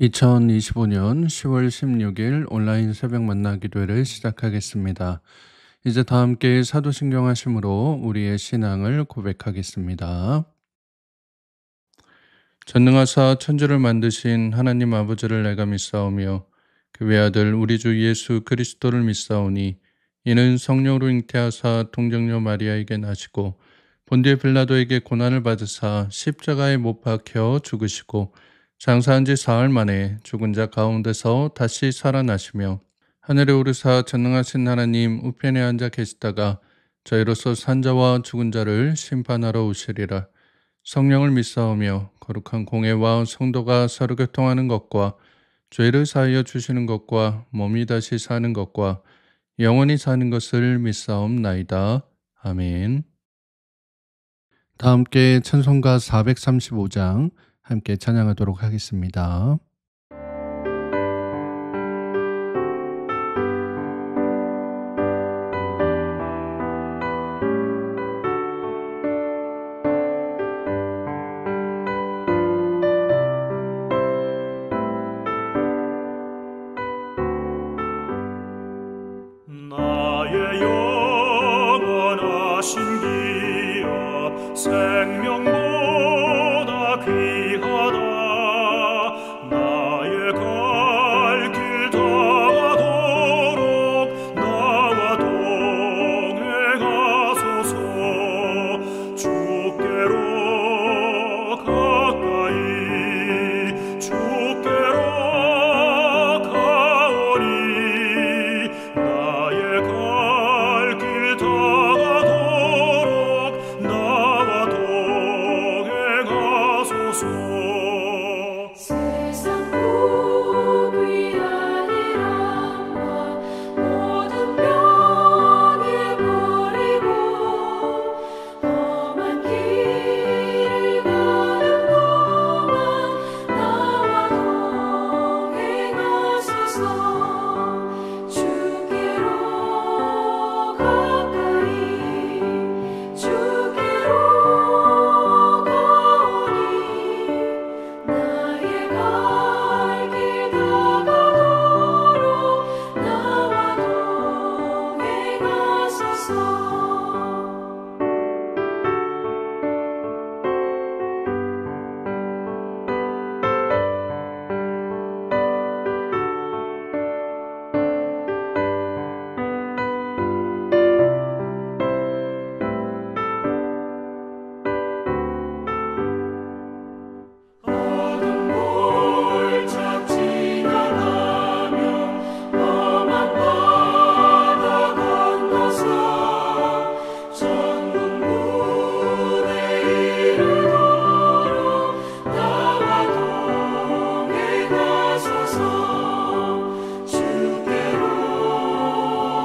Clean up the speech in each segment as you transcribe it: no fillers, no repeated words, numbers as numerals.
2025년 10월 16일 온라인 새벽 만나 기도회를 시작하겠습니다. 이제 다 함께 사도신경 하심으로 우리의 신앙을 고백하겠습니다. 전능하사 천지를 만드신 하나님 아버지를 내가 믿사오며 그 외아들 우리 주 예수 그리스도를 믿사오니 이는 성령으로 잉태하사 동정녀 마리아에게 나시고 본디오 빌라도에게 고난을 받으사 십자가에 못 박혀 죽으시고 장사한 지 사흘 만에 죽은 자 가운데서 다시 살아나시며 하늘에 오르사 전능하신 하나님 우편에 앉아 계시다가 저희로서 산자와 죽은 자를 심판하러 오시리라. 성령을 믿사오며 거룩한 공회와 성도가 서로 교통하는 것과 죄를 사하여 주시는 것과 몸이 다시 사는 것과 영원히 사는 것을 믿사옵나이다. 아멘. 다 함께 찬송가 435장 함께 찬양하도록 하겠습니다. 나의 영원하신 기업 생명보다 귀하다. 나의 갈 길 다가도록 나와 동행하소서. 주께로 가까이 주께로 가오리. 나의 갈 길 다가도록 나와 동행하소서. 세상 복 위하니라 모든 병에 버리고 험한 길을 가는 동안 나와 동행하소서. 주께로 가까이 주께로 가오니. 나의 갈 길 다가도록 나와 동행하소서. 어둠 골짝 지나가며 험한 바다 건너서 천국 문에 이르도록 나와 동행하소서. 주께로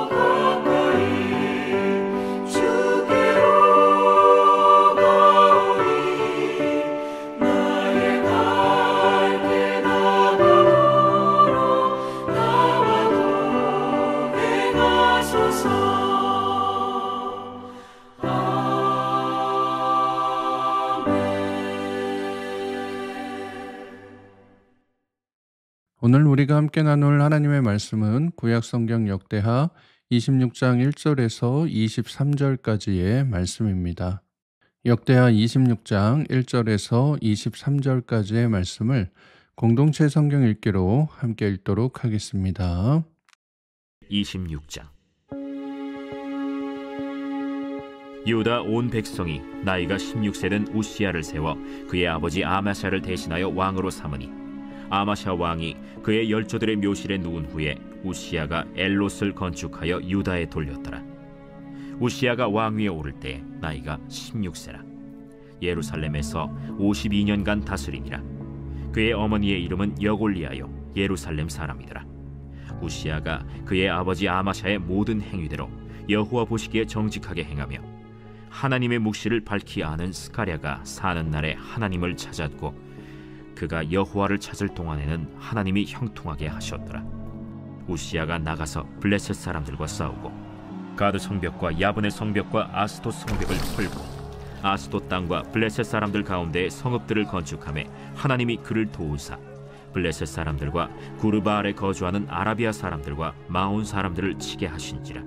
가까이 주께로 가오니. 나의 갈 길 다가도록 나와 동행하소서. 오늘 우리가 함께 나눌 하나님의 말씀은 구약성경 역대하 26장 1절에서 23절까지의 말씀입니다. 역대하 26장 1절에서 23절까지의 말씀을 공동체 성경 읽기로 함께 읽도록 하겠습니다. 26장. 유다 온 백성이 나이가 16세 된 우시야를 세워 그의 아버지 아마샤를 대신하여 왕으로 삼으니 아마샤 왕이 그의 열조들의 묘실에 누운 후에 우시야가 엘롯을 건축하여 유다에 돌렸더라. 우시야가 왕위에 오를 때 나이가 16세라. 예루살렘에서 52년간 다스리니라. 그의 어머니의 이름은 여골리아요 예루살렘 사람이더라. 우시야가 그의 아버지 아마샤의 모든 행위대로 여호와 보시기에 정직하게 행하며 하나님의 묵시를 밝히 아는 스가랴가 사는 날에 하나님을 찾았고 그가 여호와를 찾을 동안에는 하나님이 형통하게 하셨더라. 우시야가 나가서 블레셋 사람들과 싸우고 가드 성벽과 야분의 성벽과 아스돗 성벽을 털고 아스돗 땅과 블레셋 사람들 가운데 성읍들을 건축하며 하나님이 그를 도우사 블레셋 사람들과 구르바알에 거주하는 아라비아 사람들과 마온 사람들을 치게 하신지라.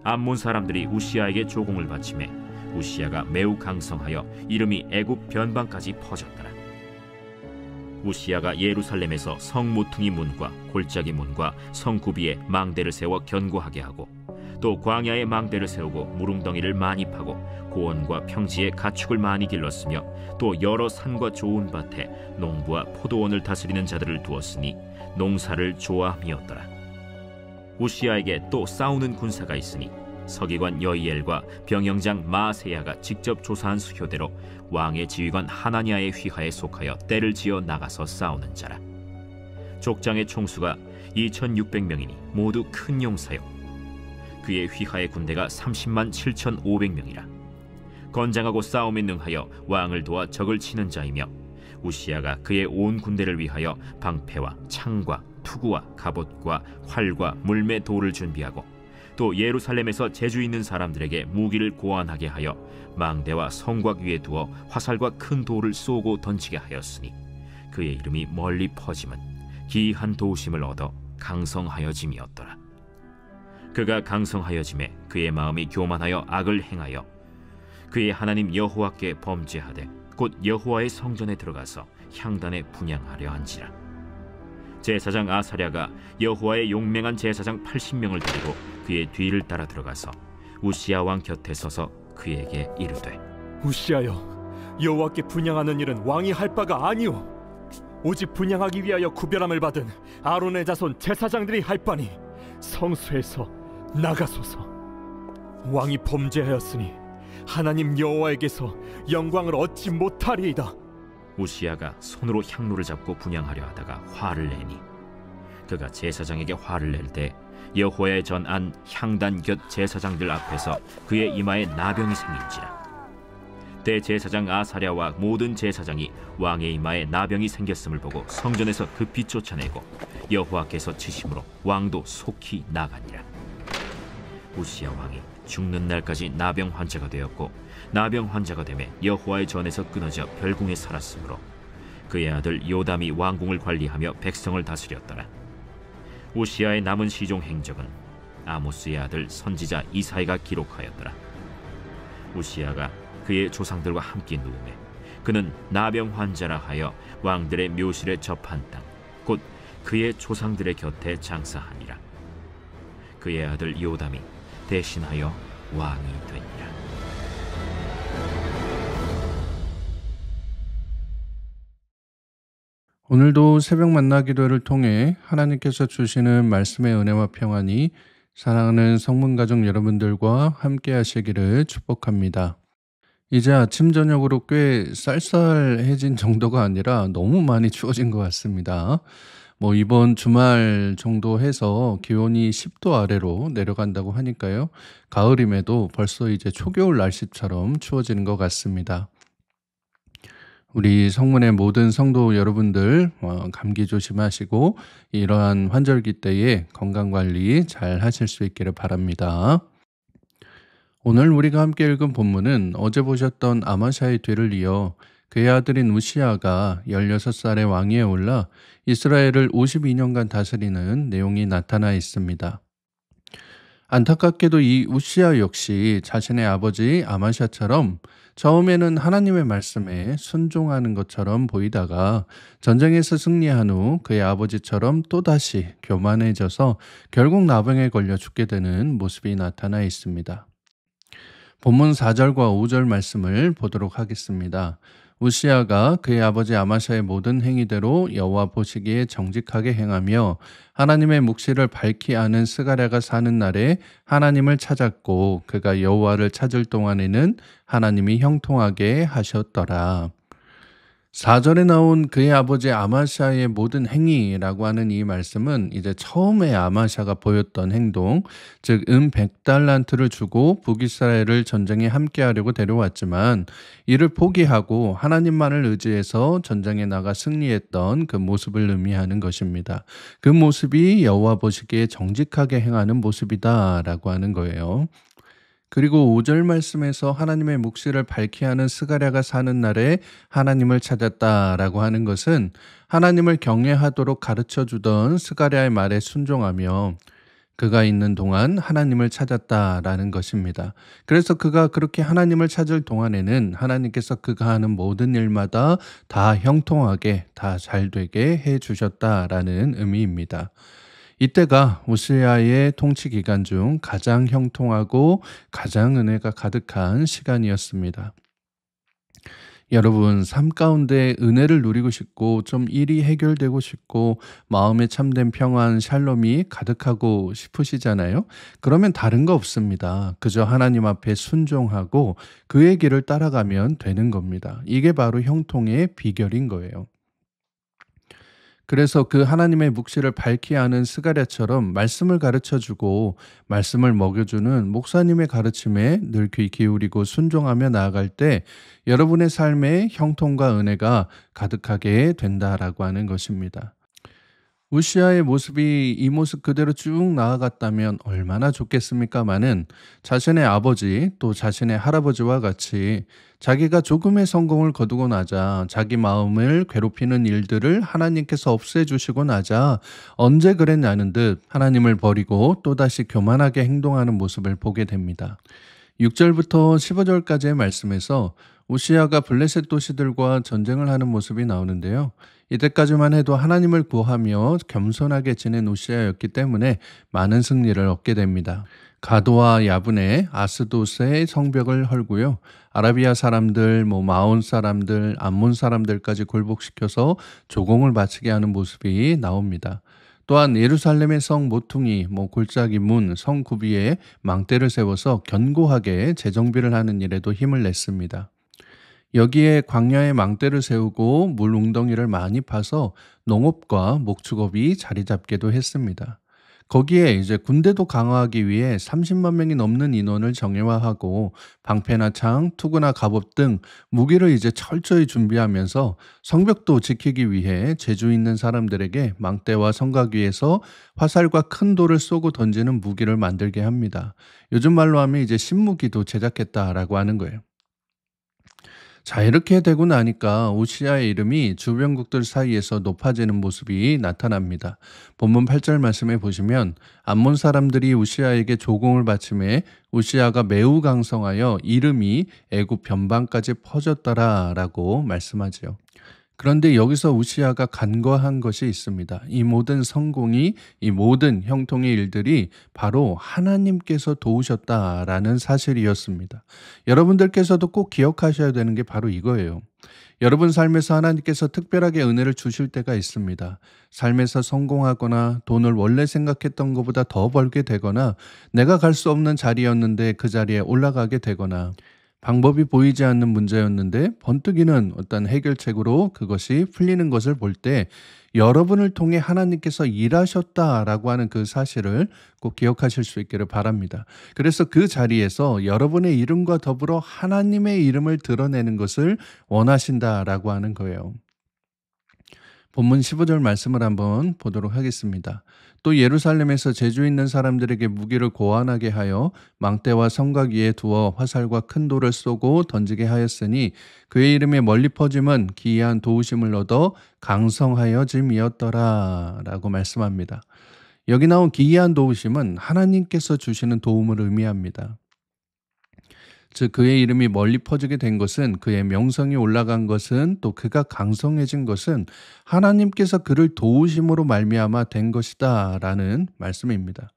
암몬 사람들이 우시아에게 조공을 바치매 우시아가 매우 강성하여 이름이 애굽 변방까지 퍼졌더라. 우시아가 예루살렘에서 성 모퉁이 문과 골짜기 문과 성 구비에 망대를 세워 견고하게 하고 또 광야에 망대를 세우고 무릉덩이를 많이 파고 고원과 평지에 가축을 많이 길렀으며 또 여러 산과 좋은 밭에 농부와 포도원을 다스리는 자들을 두었으니 농사를 좋아함이었더라. 우시아에게 또 싸우는 군사가 있으니 서기관 여이엘과 병영장 마세야가 직접 조사한 수효대로 왕의 지휘관 하나니아의 휘하에 속하여 떼를 지어 나가서 싸우는 자라. 족장의 총수가 2600명이니 모두 큰 용사요 그의 휘하의 군대가 30만 7500명이라. 건장하고 싸움에 능하여 왕을 도와 적을 치는 자이며 우시아가 그의 온 군대를 위하여 방패와 창과 투구와 갑옷과 활과 물매 돌을 준비하고 또 예루살렘에서 재주 있는 사람들에게 무기를 고안하게 하여 망대와 성곽 위에 두어 화살과 큰 돌을 쏘고 던지게 하였으니 그의 이름이 멀리 퍼짐은 기이한 도우심을 얻어 강성하여짐이었더라. 그가 강성하여짐에 그의 마음이 교만하여 악을 행하여 그의 하나님 여호와께 범죄하되 곧 여호와의 성전에 들어가서 향단에 분향하려 한지라. 제사장 아사랴가 여호와의 용맹한 제사장 80명을 데리고 그의 뒤를 따라 들어가서 우시아 왕 곁에 서서 그에게 이르되 우시아여, 여호와께 분향하는 일은 왕이 할 바가 아니오. 오직 분향하기 위하여 구별함을 받은 아론의 자손 제사장들이 할 바니 성소에서 나가소서. 왕이 범죄하였으니 하나님 여호와에게서 영광을 얻지 못하리이다. 우시아가 손으로 향로를 잡고 분향하려 하다가 화를 내니 그가 제사장에게 화를 낼 때 여호와의 전 안 향단 곁 제사장들 앞에서 그의 이마에 나병이 생긴지라. 대제사장 아사랴와 모든 제사장이 왕의 이마에 나병이 생겼음을 보고 성전에서 급히 쫓아내고 여호와께서 치심으로 왕도 속히 나가니라. 우시아 왕이 죽는 날까지 나병 환자가 되었고 나병 환자가 되매 여호와의 전에서 끊어져 별궁에 살았으므로 그의 아들 요담이 왕궁을 관리하며 백성을 다스렸더라. 우시아의 남은 시종 행적은 아모스의 아들 선지자 이사야가 기록하였더라. 우시아가 그의 조상들과 함께 누우매 그는 나병 환자라 하여 왕들의 묘실에 접한 땅 곧 그의 조상들의 곁에 장사하니라. 그의 아들 요담이 대신하여 왕이 되니라. 오늘도 새벽 만나 기도를 통해 하나님께서 주시는 말씀의 은혜와 평안이 사랑하는 성문가족 여러분들과 함께 하시기를 축복합니다. 이제 아침 저녁으로 꽤 쌀쌀해진 정도가 아니라 너무 많이 추워진 것 같습니다. 이번 주말 정도 해서 기온이 10도 아래로 내려간다고 하니까요. 가을임에도 벌써 이제 초겨울 날씨처럼 추워지는 것 같습니다. 우리 성문의 모든 성도 여러분들 감기 조심하시고 이러한 환절기 때에 건강관리 잘 하실 수 있기를 바랍니다. 오늘 우리가 함께 읽은 본문은 어제 보셨던 아마샤의 뒤를 이어 그의 아들인 우시아가 16살의 왕위에 올라 이스라엘을 52년간 다스리는 내용이 나타나 있습니다. 안타깝게도 이 우시아 역시 자신의 아버지 아마샤처럼 처음에는 하나님의 말씀에 순종하는 것처럼 보이다가 전쟁에서 승리한 후 그의 아버지처럼 또다시 교만해져서 결국 나병에 걸려 죽게 되는 모습이 나타나 있습니다. 본문 4절과 5절 말씀을 보도록 하겠습니다. 우시아가 그의 아버지 아마샤의 모든 행위대로 여호와 보시기에 정직하게 행하며 하나님의 묵시를 밝히 아는 스가랴가 사는 날에 하나님을 찾았고 그가 여호와를 찾을 동안에는 하나님이 형통하게 하셨더라. 4절에 나온 그의 아버지 아마샤의 모든 행위라고 하는 이 말씀은 이제 처음에 아마샤가 보였던 행동, 즉 100달란트를 주고 북이스라엘을 전쟁에 함께하려고 데려왔지만 이를 포기하고 하나님만을 의지해서 전쟁에 나가 승리했던 그 모습을 의미하는 것입니다. 그 모습이 여호와 보시기에 정직하게 행하는 모습이다라고 하는 거예요. 그리고 5절 말씀에서 하나님의 묵시를 밝히 하는 스가랴가 사는 날에 하나님을 찾았다라고 하는 것은 하나님을 경외하도록 가르쳐 주던 스가랴의 말에 순종하며 그가 있는 동안 하나님을 찾았다라는 것입니다. 그래서 그가 그렇게 하나님을 찾을 동안에는 하나님께서 그가 하는 모든 일마다 다 형통하게 다 잘되게 해 주셨다라는 의미입니다. 이때가 우시야의 통치 기간 중 가장 형통하고 가장 은혜가 가득한 시간이었습니다. 여러분, 삶 가운데 은혜를 누리고 싶고 좀 일이 해결되고 싶고 마음에 참된 평안, 샬롬이 가득하고 싶으시잖아요. 그러면 다른 거 없습니다. 그저 하나님 앞에 순종하고 그의 길을 따라가면 되는 겁니다. 이게 바로 형통의 비결인 거예요. 그래서 그 하나님의 묵시를 밝히 아는 스가랴처럼 말씀을 가르쳐주고 말씀을 먹여주는 목사님의 가르침에 늘 귀 기울이고 순종하며 나아갈 때 여러분의 삶에 형통과 은혜가 가득하게 된다라고 하는 것입니다. 우시아의 모습이 이 모습 그대로 쭉 나아갔다면 얼마나 좋겠습니까마는 자신의 아버지 또 자신의 할아버지와 같이 자기가 조금의 성공을 거두고 나자 자기 마음을 괴롭히는 일들을 하나님께서 없애주시고 나자 언제 그랬냐는 듯 하나님을 버리고 또다시 교만하게 행동하는 모습을 보게 됩니다. 6절부터 15절까지의 말씀에서 우시아가 블레셋 도시들과 전쟁을 하는 모습이 나오는데요. 이때까지만 해도 하나님을 구하며 겸손하게 지낸 우시아였기 때문에 많은 승리를 얻게 됩니다. 가도와 야분의 아스돗의 성벽을 헐고요. 아라비아 사람들, 마온 사람들, 암몬 사람들까지 굴복시켜서 조공을 바치게 하는 모습이 나옵니다. 또한 예루살렘의 성 모퉁이, 골짜기 문, 성 구비에 망대를 세워서 견고하게 재정비를 하는 일에도 힘을 냈습니다. 여기에 광야에 망대를 세우고 물 웅덩이를 많이 파서 농업과 목축업이 자리 잡기도 했습니다. 거기에 이제 군대도 강화하기 위해 30만 명이 넘는 인원을 정예화하고 방패나 창, 투구나 갑옷 등 무기를 이제 철저히 준비하면서 성벽도 지키기 위해 재주 있는 사람들에게 망대와 성곽 위에서 화살과 큰 돌을 쏘고 던지는 무기를 만들게 합니다. 요즘 말로 하면 이제 신무기도 제작했다라고 하는 거예요. 자, 이렇게 되고 나니까 우시아의 이름이 주변국들 사이에서 높아지는 모습이 나타납니다. 본문 8절 말씀에 보시면 암몬 사람들이 우시아에게 조공을 바치매 우시아가 매우 강성하여 이름이 애굽 변방까지 퍼졌더라라고 말씀하지요. 그런데 여기서 우시아가 간과한 것이 있습니다. 이 모든 성공이, 이 모든 형통의 일들이 바로 하나님께서 도우셨다라는 사실이었습니다. 여러분들께서도 꼭 기억하셔야 되는 게 바로 이거예요. 여러분 삶에서 하나님께서 특별하게 은혜를 주실 때가 있습니다. 삶에서 성공하거나 돈을 원래 생각했던 것보다 더 벌게 되거나 내가 갈 수 없는 자리였는데 그 자리에 올라가게 되거나 방법이 보이지 않는 문제였는데 번뜩이는 어떤 해결책으로 그것이 풀리는 것을 볼 때 여러분을 통해 하나님께서 일하셨다라고 하는 그 사실을 꼭 기억하실 수 있기를 바랍니다. 그래서 그 자리에서 여러분의 이름과 더불어 하나님의 이름을 드러내는 것을 원하신다라고 하는 거예요. 본문 15절 말씀을 한번 보도록 하겠습니다. 또 예루살렘에서 재주 있는 사람들에게 무기를 고안하게 하여 망대와 성곽 위에 두어 화살과 큰 돌을 쏘고 던지게 하였으니 그의 이름의 멀리 퍼짐은 기이한 도우심을 얻어 강성하여짐이었더라 라고 말씀합니다. 여기 나온 기이한 도우심은 하나님께서 주시는 도움을 의미합니다. 즉 그의 이름이 멀리 퍼지게 된 것은, 그의 명성이 올라간 것은, 또 그가 강성해진 것은 하나님께서 그를 도우심으로 말미암아 된 것이다 라는 말씀입니다.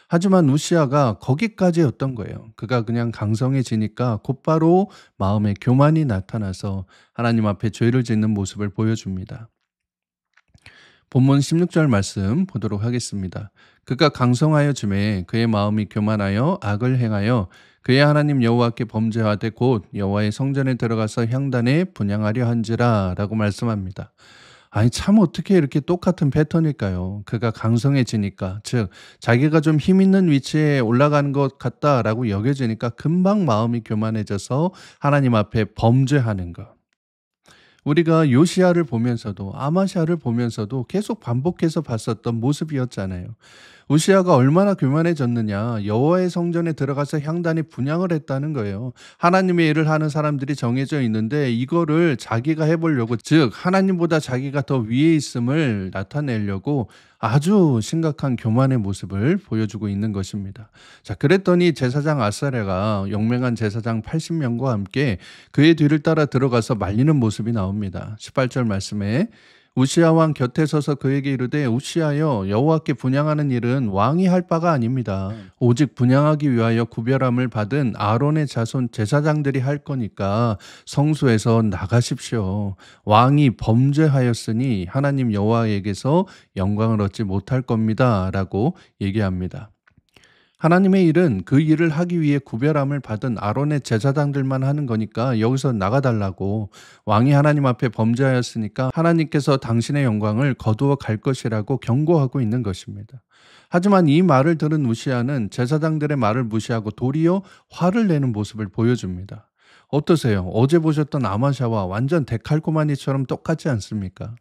하지만 우시아가 거기까지였던 거예요. 그가 그냥 강성해지니까 곧바로 마음에 교만이 나타나서 하나님 앞에 죄를 짓는 모습을 보여줍니다. 본문 16절 말씀 보도록 하겠습니다. 그가 강성하여짐에 그의 마음이 교만하여 악을 행하여 그의 하나님 여호와께 범죄하되 곧 여호와의 성전에 들어가서 향단에 분향하려 한지라 라고 말씀합니다. 아니 참 어떻게 이렇게 똑같은 패턴일까요? 그가 강성해지니까, 즉 자기가 좀 힘 있는 위치에 올라가는 것 같다라고 여겨지니까 금방 마음이 교만해져서 하나님 앞에 범죄하는 것. 우리가 요시야를 보면서도 아마샤를 보면서도 계속 반복해서 봤었던 모습이었잖아요. 우시야가 얼마나 교만해졌느냐. 여호와의 성전에 들어가서 향단에 분향을 했다는 거예요. 하나님의 일을 하는 사람들이 정해져 있는데 이거를 자기가 해보려고, 즉 하나님보다 자기가 더 위에 있음을 나타내려고 아주 심각한 교만의 모습을 보여주고 있는 것입니다. 자, 그랬더니 제사장 아사랴가 용맹한 제사장 80명과 함께 그의 뒤를 따라 들어가서 말리는 모습이 나옵니다. 18절 말씀에 우시야 왕 곁에 서서 그에게 이르되 우시야여, 여호와께 분향하는 일은 왕이 할 바가 아닙니다. 오직 분향하기 위하여 구별함을 받은 아론의 자손 제사장들이 할 거니까 성소에서 나가십시오. 왕이 범죄하였으니 하나님 여호와에게서 영광을 얻지 못할 겁니다. 라고 얘기합니다. 하나님의 일은 그 일을 하기 위해 구별함을 받은 아론의 제사장들만 하는 거니까 여기서 나가달라고, 왕이 하나님 앞에 범죄하였으니까 하나님께서 당신의 영광을 거두어 갈 것이라고 경고하고 있는 것입니다. 하지만 이 말을 들은 우시야는 제사장들의 말을 무시하고 도리어 화를 내는 모습을 보여줍니다. 어떠세요? 어제 보셨던 아마샤와 완전 데칼코마니처럼 똑같지 않습니까?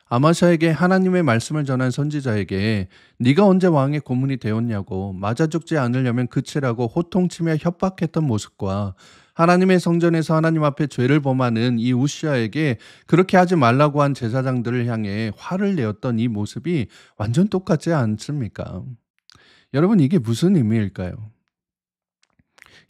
아마샤에게 하나님의 말씀을 전한 선지자에게 네가 언제 왕의 고문이 되었냐고, 맞아 죽지 않으려면 그치라고 호통치며 협박했던 모습과 하나님의 성전에서 하나님 앞에 죄를 범하는 이 우시야에게 그렇게 하지 말라고 한 제사장들을 향해 화를 내었던 이 모습이 완전 똑같지 않습니까? 여러분, 이게 무슨 의미일까요?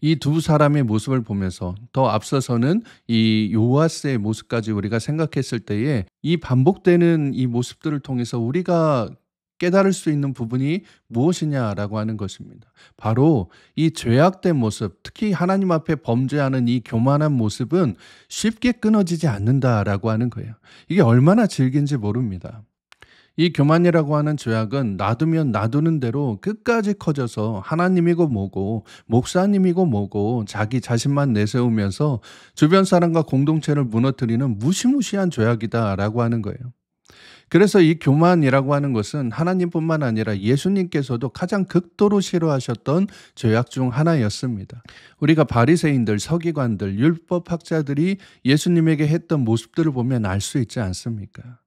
이 두 사람의 모습을 보면서 더 앞서서는 이 요아스의 모습까지 우리가 생각했을 때에 이 반복되는 이 모습들을 통해서 우리가 깨달을 수 있는 부분이 무엇이냐라고 하는 것입니다. 바로 이 죄악된 모습, 특히 하나님 앞에 범죄하는 이 교만한 모습은 쉽게 끊어지지 않는다라고 하는 거예요. 이게 얼마나 질긴지 모릅니다. 이 교만이라고 하는 죄악은 놔두면 놔두는 대로 끝까지 커져서 하나님이고 뭐고 목사님이고 뭐고 자기 자신만 내세우면서 주변 사람과 공동체를 무너뜨리는 무시무시한 죄악이다라고 하는 거예요. 그래서 이 교만이라고 하는 것은 하나님뿐만 아니라 예수님께서도 가장 극도로 싫어하셨던 죄악 중 하나였습니다. 우리가 바리새인들, 서기관들, 율법학자들이 예수님에게 했던 모습들을 보면 알 수 있지 않습니까?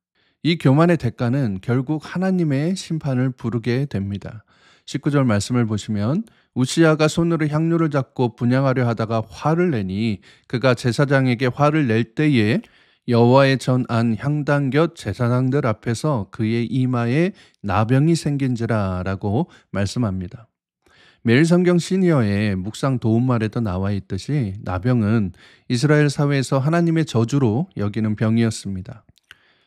이 교만의 대가는 결국 하나님의 심판을 부르게 됩니다. 19절 말씀을 보시면 우시야가 손으로 향료를 잡고 분향하려 하다가 화를 내니 그가 제사장에게 화를 낼 때에 여호와의 전안 향단 곁 제사장들 앞에서 그의 이마에 나병이 생긴지라 라고 말씀합니다. 매일성경 시니어의 묵상 도움말에도 나와 있듯이 나병은 이스라엘 사회에서 하나님의 저주로 여기는 병이었습니다.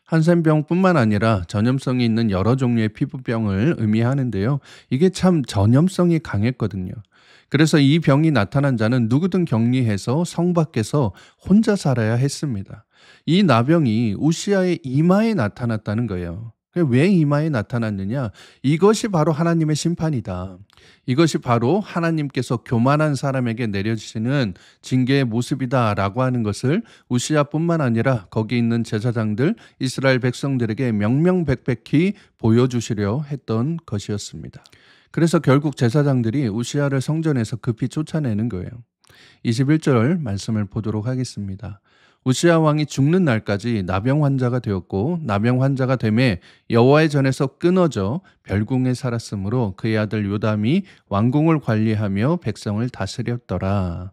한센병뿐만 아니라 전염성이 있는 여러 종류의 피부병을 의미하는데요. 이게 참 전염성이 강했거든요. 그래서 이 병이 나타난 자는 누구든 격리해서 성 밖에서 혼자 살아야 했습니다. 이 나병이 우시야의 이마에 나타났다는 거예요. 왜 이마에 나타났느냐? 이것이 바로 하나님의 심판이다. 이것이 바로 하나님께서 교만한 사람에게 내려주시는 징계의 모습이다라고 하는 것을 우시야뿐만 아니라 거기 있는 제사장들, 이스라엘 백성들에게 명명백백히 보여주시려 했던 것이었습니다. 그래서 결국 제사장들이 우시야를 성전에서 급히 쫓아내는 거예요. 21절 말씀을 보도록 하겠습니다. 우시야 왕이 죽는 날까지 나병 환자가 되었고 나병 환자가 되매 여호와의 전에서 끊어져 별궁에 살았으므로 그의 아들 요담이 왕궁을 관리하며 백성을 다스렸더라.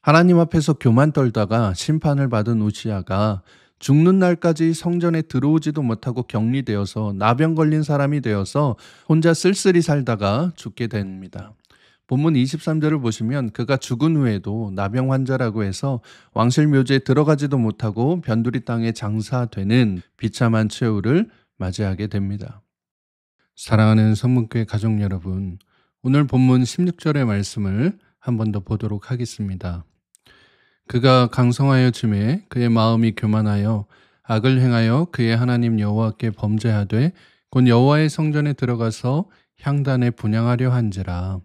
하나님 앞에서 교만 떨다가 심판을 받은 우시야가 죽는 날까지 성전에 들어오지도 못하고 격리되어서 나병 걸린 사람이 되어서 혼자 쓸쓸히 살다가 죽게 됩니다. 본문 23절을 보시면 그가 죽은 후에도 나병 환자라고 해서 왕실 묘지에 들어가지도 못하고 변두리 땅에 장사되는 비참한 최후를 맞이하게 됩니다. 사랑하는 성문교회 가족 여러분, 오늘 본문 16절의 말씀을 한 번 더 보도록 하겠습니다. 그가 강성하여 짐에 그의 마음이 교만하여 악을 행하여 그의 하나님 여호와께 범죄하되 곧 여호와의 성전에 들어가서 향단에 분향하려 한지라.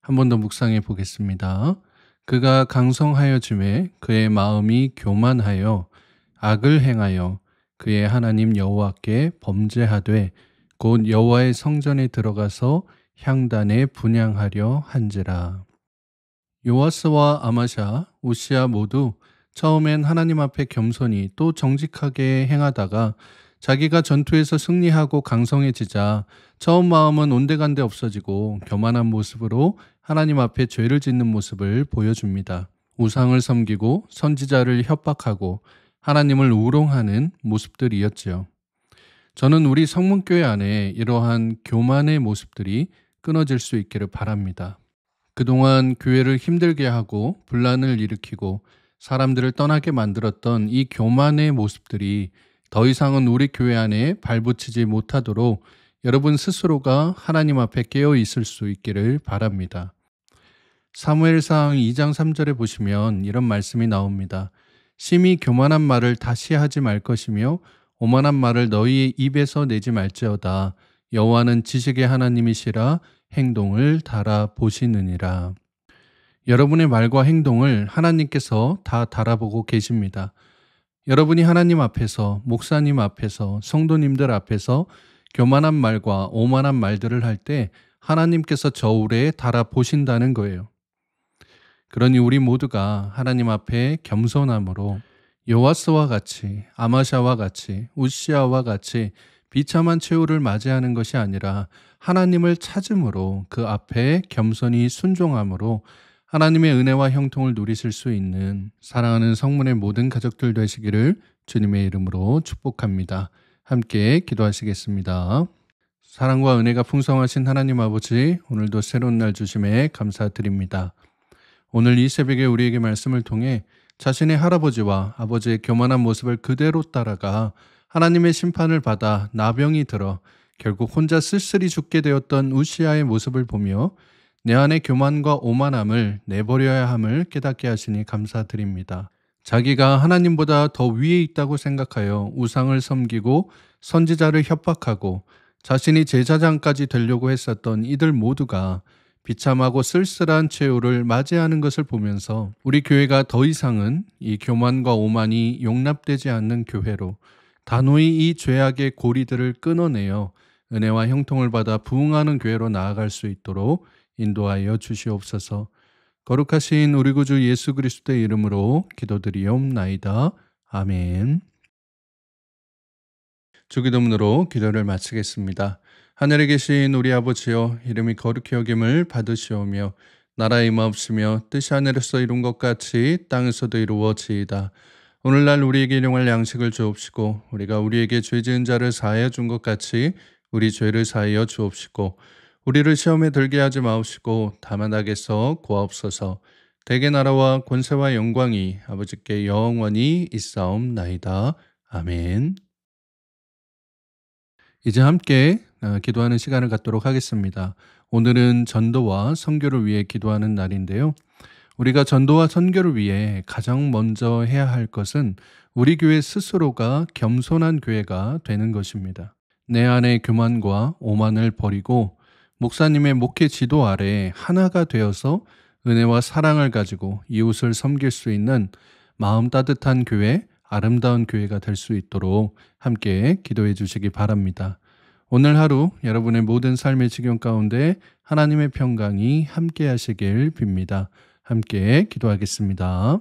한 번 더 묵상해 보겠습니다. 그가 강성하여 짐에 그의 마음이 교만하여 악을 행하여 그의 하나님 여호와께 범죄하되 곧 여호와의 성전에 들어가서 향단에 분향하려 한지라. 요아스와 아마샤, 우시야 모두 처음엔 하나님 앞에 겸손히 또 정직하게 행하다가 자기가 전투에서 승리하고 강성해지자 처음 마음은 온데간데 없어지고 교만한 모습으로 하나님 앞에 죄를 짓는 모습을 보여줍니다. 우상을 섬기고 선지자를 협박하고 하나님을 우롱하는 모습들이었지요. 저는 우리 성문교회 안에 이러한 교만의 모습들이 끊어질 수 있기를 바랍니다. 그동안 교회를 힘들게 하고 분란을 일으키고 사람들을 떠나게 만들었던 이 교만의 모습들이 더 이상은 우리 교회 안에 발붙이지 못하도록 여러분 스스로가 하나님 앞에 깨어 있을 수 있기를 바랍니다. 사무엘상 2장 3절에 보시면 이런 말씀이 나옵니다. 심히 교만한 말을 다시 하지 말 것이며 오만한 말을 너희의 입에서 내지 말지어다. 여호와는 지식의 하나님이시라 행동을 달아보시느니라. 여러분의 말과 행동을 하나님께서 다 달아보고 계십니다. 여러분이 하나님 앞에서, 목사님 앞에서, 성도님들 앞에서 교만한 말과 오만한 말들을 할 때 하나님께서 저울에 달아보신다는 거예요. 그러니 우리 모두가 하나님 앞에 겸손함으로 요아스와 같이, 아마샤와 같이, 우시아와 같이 비참한 최후를 맞이하는 것이 아니라 하나님을 찾음으로 그 앞에 겸손히 순종함으로 하나님의 은혜와 형통을 누리실 수 있는 사랑하는 성문의 모든 가족들 되시기를 주님의 이름으로 축복합니다. 함께 기도하시겠습니다. 사랑과 은혜가 풍성하신 하나님 아버지, 오늘도 새로운 날 주심에 감사드립니다. 오늘 이 새벽에 우리에게 말씀을 통해 자신의 할아버지와 아버지의 교만한 모습을 그대로 따라가 하나님의 심판을 받아 나병이 들어 결국 혼자 쓸쓸히 죽게 되었던 우시아의 모습을 보며 내 안의 교만과 오만함을 내버려야 함을 깨닫게 하시니 감사드립니다. 자기가 하나님보다 더 위에 있다고 생각하여 우상을 섬기고 선지자를 협박하고 자신이 제사장까지 되려고 했었던 이들 모두가 비참하고 쓸쓸한 최후를 맞이하는 것을 보면서 우리 교회가 더 이상은 이 교만과 오만이 용납되지 않는 교회로 단호히 이 죄악의 고리들을 끊어내어 은혜와 형통을 받아 부흥하는 교회로 나아갈 수 있도록 인도하여 주시옵소서. 거룩하신 우리 구주 예수 그리스도의 이름으로 기도드리옵나이다. 아멘. 주기도문으로 기도를 마치겠습니다. 하늘에 계신 우리 아버지여, 이름이 거룩히 여김을 받으시오며 나라의 임하옵시며 뜻이 하늘에서 이룬 것 같이 땅에서도 이루어지이다. 오늘날 우리에게 일용할 양식을 주옵시고 우리가 우리에게 죄 지은 자를 사하여 준 것 같이 우리 죄를 사하여 주옵시고 우리를 시험에 들게 하지 마옵시고 다만 악에서 구하옵소서. 대개 나라와 권세와 영광이 아버지께 영원히 있사옵나이다. 아멘. 이제 함께 기도하는 시간을 갖도록 하겠습니다. 오늘은 전도와 선교를 위해 기도하는 날인데요. 우리가 전도와 선교를 위해 가장 먼저 해야 할 것은 우리 교회 스스로가 겸손한 교회가 되는 것입니다. 내 안의 교만과 오만을 버리고 목사님의 목회 지도 아래 하나가 되어서 은혜와 사랑을 가지고 이웃을 섬길 수 있는 마음 따뜻한 교회, 아름다운 교회가 될 수 있도록 함께 기도해 주시기 바랍니다. 오늘 하루 여러분의 모든 삶의 지경 가운데 하나님의 평강이 함께 하시길 빕니다. 함께 기도하겠습니다.